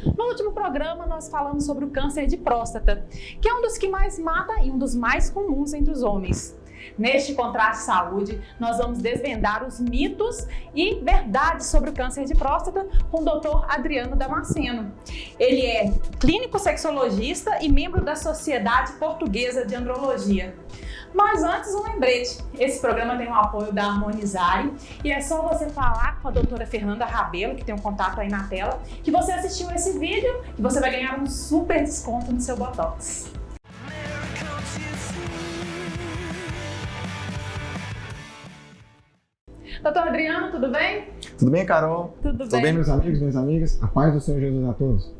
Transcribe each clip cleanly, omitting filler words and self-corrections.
No último programa, nós falamos sobre o câncer de próstata, que é um dos que mais mata e um dos mais comuns entre os homens. Neste Contraste Saúde, nós vamos desvendar os mitos e verdades sobre o câncer de próstata com o Dr. Adriano Damasceno. Ele é clínico sexologista e membro da Sociedade Portuguesa de Andrologia. Mas antes, um lembrete. Esse programa tem o apoio da Harmonizare e é só você falar com a doutora Fernanda Rabelo, que tem um contato aí na tela, que você assistiu esse vídeo e você vai ganhar um super desconto no seu Botox. Doutor Adriano, tudo bem? Tudo bem, Carol? Tudo bem, meus amigos, minhas amigas? A paz do Senhor Jesus a todos.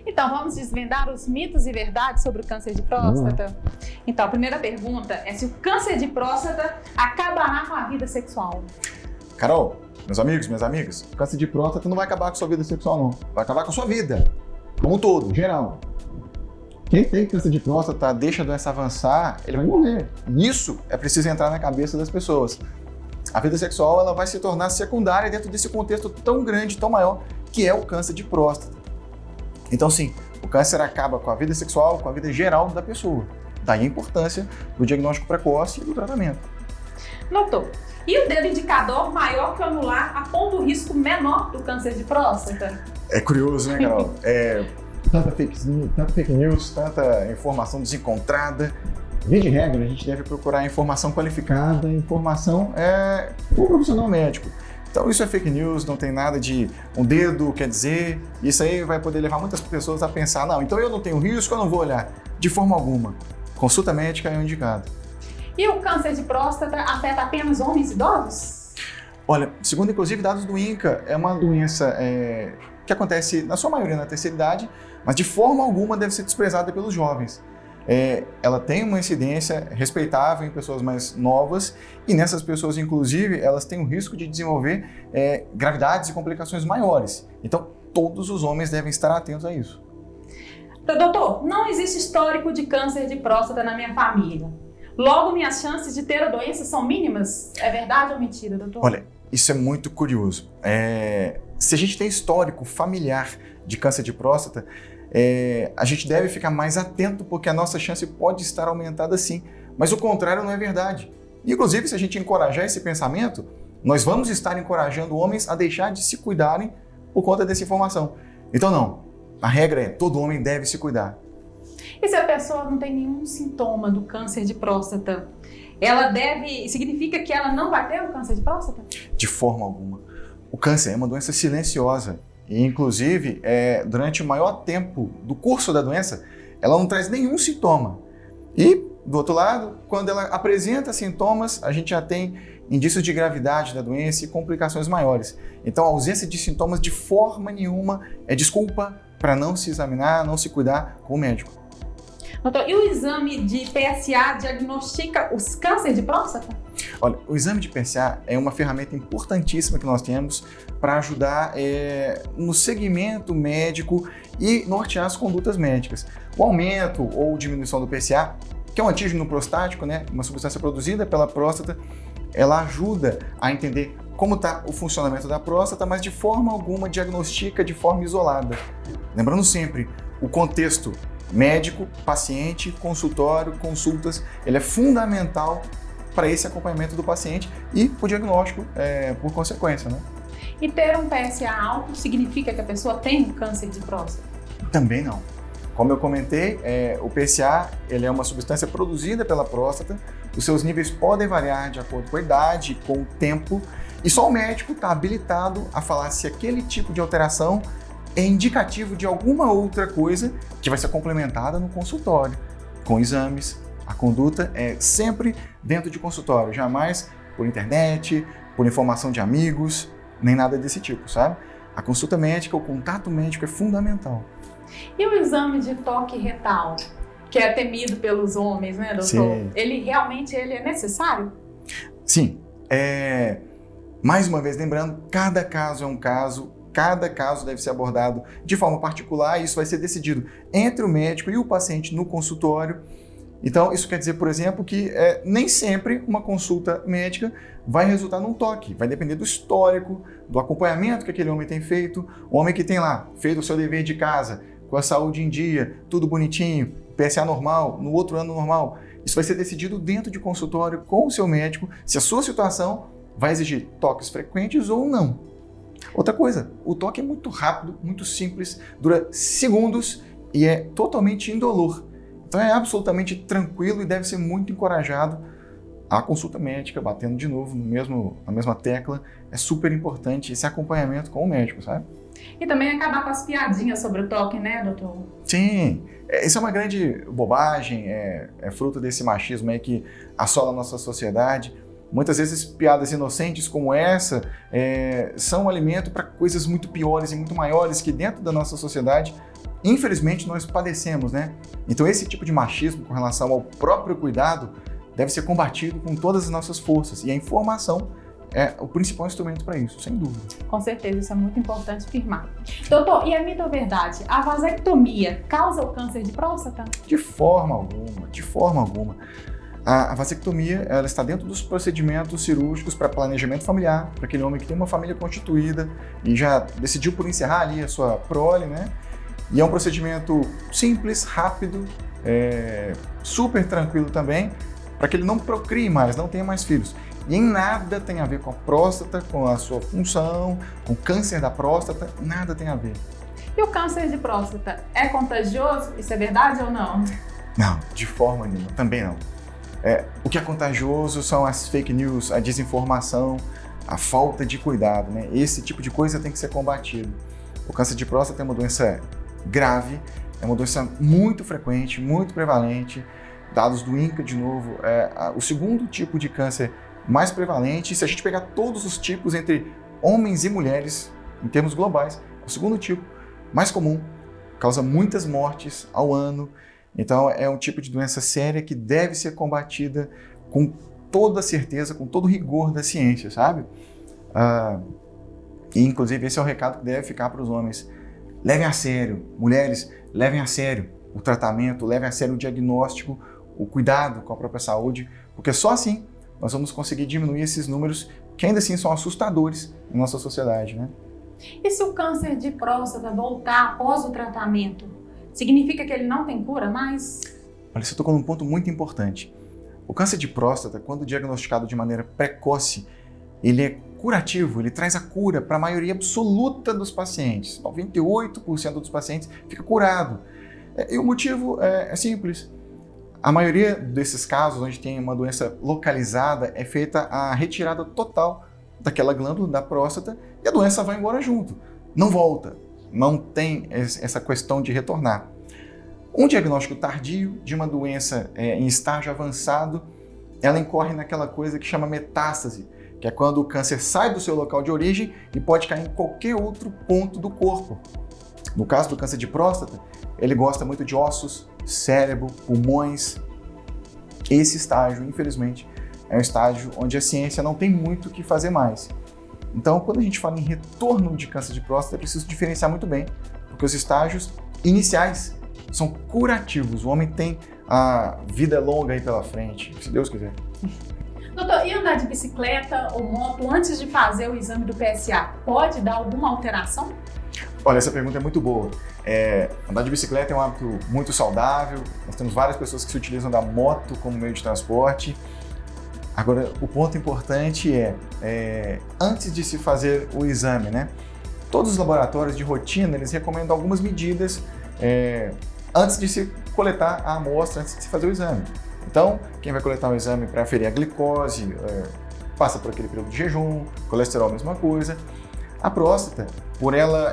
Então, vamos desvendar os mitos e verdades sobre o câncer de próstata? Então, a primeira pergunta é se o câncer de próstata acabará com a vida sexual. Carol, meus amigos, minhas amigas, o câncer de próstata não vai acabar com a sua vida sexual, não. Vai acabar com a sua vida, como um todo, geral. Quem tem câncer de próstata, deixa a doença avançar, ele vai morrer. Isso é preciso entrar na cabeça das pessoas. A vida sexual ela vai se tornar secundária dentro desse contexto tão grande, tão maior, que é o câncer de próstata. Então, sim, o câncer acaba com a vida sexual, com a vida geral da pessoa. Daí a importância do diagnóstico precoce e do tratamento. Doutor, e o dedo indicador maior que o anular aponta o risco menor do câncer de próstata? É curioso, né, Carol? Tanta fake news, tanta informação desencontrada. Via de regra, a gente deve procurar informação qualificada, informação com o profissional médico. Então isso é fake news, não tem nada de um dedo quer dizer, isso aí vai poder levar muitas pessoas a pensar, não, então eu não tenho risco, eu não vou olhar. De forma alguma. Consulta médica é o indicado. E o câncer de próstata afeta apenas homens idosos? Olha, segundo inclusive dados do INCA, é uma doença que acontece na sua maioria na terceira idade, mas de forma alguma deve ser desprezada pelos jovens. Ela tem uma incidência respeitável em pessoas mais novas e nessas pessoas, inclusive, elas têm o risco de desenvolver gravidades e complicações maiores. Então, todos os homens devem estar atentos a isso. Doutor, não existe histórico de câncer de próstata na minha família. Logo, minhas chances de ter a doença são mínimas? É verdade ou mentira, doutor? Olha, isso é muito curioso. Se a gente tem histórico familiar de câncer de próstata, a gente deve ficar mais atento porque a nossa chance pode estar aumentada sim, mas o contrário não é verdade. Inclusive, se a gente encorajar esse pensamento, nós vamos estar encorajando homens a deixar de se cuidarem por conta dessa informação. Então não, a regra é, todo homem deve se cuidar. E se a pessoa não tem nenhum sintoma do câncer de próstata, significa que ela não vai ter o câncer de próstata? De forma alguma. O câncer é uma doença silenciosa. E, inclusive, durante o maior tempo do curso da doença, ela não traz nenhum sintoma. E, do outro lado, quando ela apresenta sintomas, a gente já tem indícios de gravidade da doença e complicações maiores. Então, a ausência de sintomas de forma nenhuma é desculpa para não se examinar, não se cuidar com o médico. Doutor, e o exame de PSA diagnostica os cânceres de próstata? Olha, o exame de PSA é uma ferramenta importantíssima que nós temos para ajudar no segmento médico e nortear as condutas médicas. O aumento ou diminuição do PSA, que é um antígeno prostático, né, uma substância produzida pela próstata, ela ajuda a entender como está o funcionamento da próstata, mas de forma alguma diagnostica de forma isolada. Lembrando sempre, o contexto médico, paciente, consultório, consultas, ele é fundamental para esse acompanhamento do paciente e o diagnóstico por consequência, né? E ter um PSA alto significa que a pessoa tem câncer de próstata? Também não. Como eu comentei, o PSA ele é uma substância produzida pela próstata, os seus níveis podem variar de acordo com a idade, com o tempo, e só o médico está habilitado a falar se aquele tipo de alteração é indicativo de alguma outra coisa que vai ser complementada no consultório, com exames. A conduta é sempre dentro de consultório, jamais por internet, por informação de amigos, nem nada desse tipo, sabe? A consulta médica, o contato médico é fundamental. E o exame de toque retal, que é temido pelos homens, né, doutor? Sim. Ele realmente é necessário? Sim. Mais uma vez, lembrando, cada caso é um caso, cada caso deve ser abordado de forma particular e isso vai ser decidido entre o médico e o paciente no consultório. Então, isso quer dizer, por exemplo, que nem sempre uma consulta médica vai resultar num toque. Vai depender do histórico, do acompanhamento que aquele homem tem feito. O homem que tem lá feito o seu dever de casa, com a saúde em dia, tudo bonitinho, PSA normal, no outro ano normal. Isso vai ser decidido dentro de consultório com o seu médico, se a sua situação vai exigir toques frequentes ou não. Outra coisa, o toque é muito rápido, muito simples, dura segundos e é totalmente indolor. Então é absolutamente tranquilo e deve ser muito encorajado. A consulta médica, batendo de novo na mesma tecla, é super importante esse acompanhamento com o médico, sabe? E também acabar com as piadinhas sobre o toque, né, doutor? Sim, isso é uma grande bobagem, é fruto desse machismo aí que assola a nossa sociedade. Muitas vezes piadas inocentes como essa são um alimento para coisas muito piores e muito maiores que dentro da nossa sociedade, infelizmente, nós padecemos, né? Então esse tipo de machismo com relação ao próprio cuidado deve ser combatido com todas as nossas forças. E a informação é o principal instrumento para isso, sem dúvida. Com certeza, isso é muito importante afirmar. Doutor, e a mito ou verdade? A vasectomia causa o câncer de próstata? De forma alguma, de forma alguma. A vasectomia, ela está dentro dos procedimentos cirúrgicos para planejamento familiar, para aquele homem que tem uma família constituída e já decidiu por encerrar ali a sua prole, né? E é um procedimento simples, rápido, super tranquilo também, para que ele não procrie mais, não tenha mais filhos. E em nada tem a ver com a próstata, com a sua função, com o câncer da próstata, nada tem a ver. E o câncer de próstata é contagioso? Isso é verdade ou não? Não, de forma nenhuma, também não. O que é contagioso são as fake news, a desinformação, a falta de cuidado, né? Esse tipo de coisa tem que ser combatido. O câncer de próstata é uma doença grave, é uma doença muito frequente, muito prevalente. Dados do INCA, de novo, o segundo tipo de câncer mais prevalente. Se a gente pegar todos os tipos entre homens e mulheres, em termos globais, é o segundo tipo mais comum, causa muitas mortes ao ano. Então é um tipo de doença séria que deve ser combatida com toda certeza, com todo rigor da ciência, sabe? E inclusive esse é o recado que deve ficar para os homens. Levem a sério, mulheres, levem a sério o tratamento, levem a sério o diagnóstico, o cuidado com a própria saúde, porque só assim nós vamos conseguir diminuir esses números que ainda assim são assustadores na nossa sociedade, né? E se o câncer de próstata voltar após o tratamento, significa que ele não tem cura mais? Olha, você tocou num ponto muito importante. O câncer de próstata, quando diagnosticado de maneira precoce, ele é curativo, ele traz a cura para a maioria absoluta dos pacientes. 98% dos pacientes fica curado. E o motivo é simples. A maioria desses casos onde tem uma doença localizada é feita a retirada total daquela glândula da próstata e a doença vai embora junto. Não volta, não tem essa questão de retornar. Um diagnóstico tardio de uma doença em estágio avançado, ela incorre naquela coisa que chama metástase, que é quando o câncer sai do seu local de origem e pode cair em qualquer outro ponto do corpo. No caso do câncer de próstata, ele gosta muito de ossos, cérebro, pulmões. Esse estágio, infelizmente, é um estágio onde a ciência não tem muito o que fazer mais. Então, quando a gente fala em retorno de câncer de próstata, é preciso diferenciar muito bem, porque os estágios iniciais são curativos. O homem tem a vida longa aí pela frente, se Deus quiser. Doutor, e andar de bicicleta ou moto antes de fazer o exame do PSA, pode dar alguma alteração? Olha, essa pergunta é muito boa. Andar de bicicleta é um hábito muito saudável. Nós temos várias pessoas que se utilizam da moto como meio de transporte. Agora, o ponto importante antes de se fazer o exame, né? Todos os laboratórios de rotina, eles recomendam algumas medidas antes de se coletar a amostra, antes de se fazer o exame. Então, quem vai coletar o exame para aferir a glicose, passa por aquele período de jejum, colesterol, mesma coisa. A próstata, por ela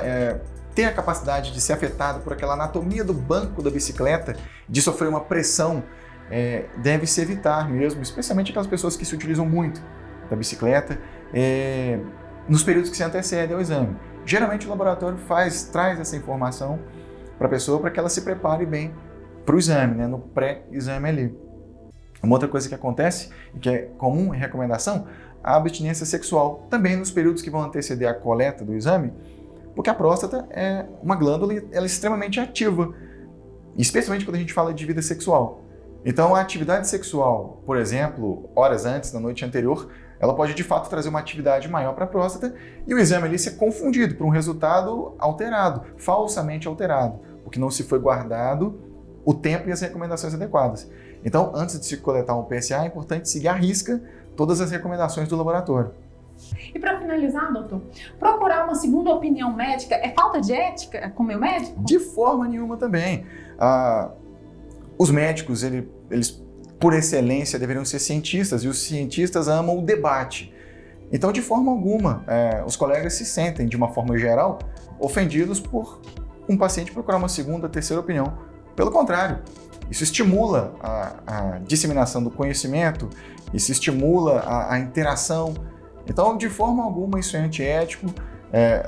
ter a capacidade de ser afetada por aquela anatomia do banco da bicicleta, de sofrer uma pressão, deve-se evitar mesmo, especialmente aquelas pessoas que se utilizam muito da bicicleta, nos períodos que se antecedem ao exame. Geralmente o laboratório traz essa informação para a pessoa para que ela se prepare bem para o exame, né, no pré-exame ali. Uma outra coisa que acontece, e que é comum em recomendação, a abstinência sexual, também nos períodos que vão anteceder a coleta do exame, porque a próstata é uma glândula ela é extremamente ativa, especialmente quando a gente fala de vida sexual. Então, a atividade sexual, por exemplo, horas antes, na noite anterior, ela pode de fato trazer uma atividade maior para a próstata e o exame ali ser confundido por um resultado alterado, falsamente alterado, porque não se foi guardado o tempo e as recomendações adequadas. Então, antes de se coletar um PSA, é importante seguir à risca todas as recomendações do laboratório. E para finalizar, doutor, procurar uma segunda opinião médica é falta de ética com o meu médico? De forma nenhuma também. Os médicos, eles, por excelência, deveriam ser cientistas, e os cientistas amam o debate. Então, de forma alguma, os colegas se sentem, de uma forma geral, ofendidos por um paciente procurar uma segunda, terceira opinião. Pelo contrário, isso estimula a disseminação do conhecimento, isso estimula a interação. Então, de forma alguma, isso é antiético.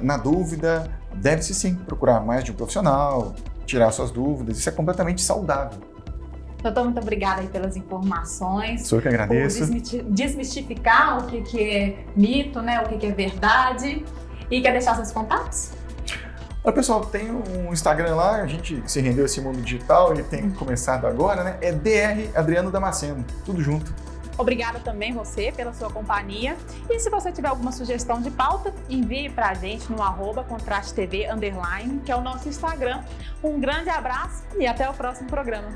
Na dúvida, deve-se sim procurar mais de um profissional, tirar suas dúvidas, isso é completamente saudável. Doutor, muito obrigada aí pelas informações. Sou eu que agradeço. Por desmistificar o que é mito, né? O que é verdade. E quer deixar seus contatos? Olha, pessoal, tem um Instagram lá, a gente se rendeu a esse mundo digital, ele tem começado agora, né? É Dr. Adriano Damasceno, tudo junto. Obrigada também você pela sua companhia. E se você tiver alguma sugestão de pauta, envie pra gente no @contrastetv_, que é o nosso Instagram. Um grande abraço e até o próximo programa.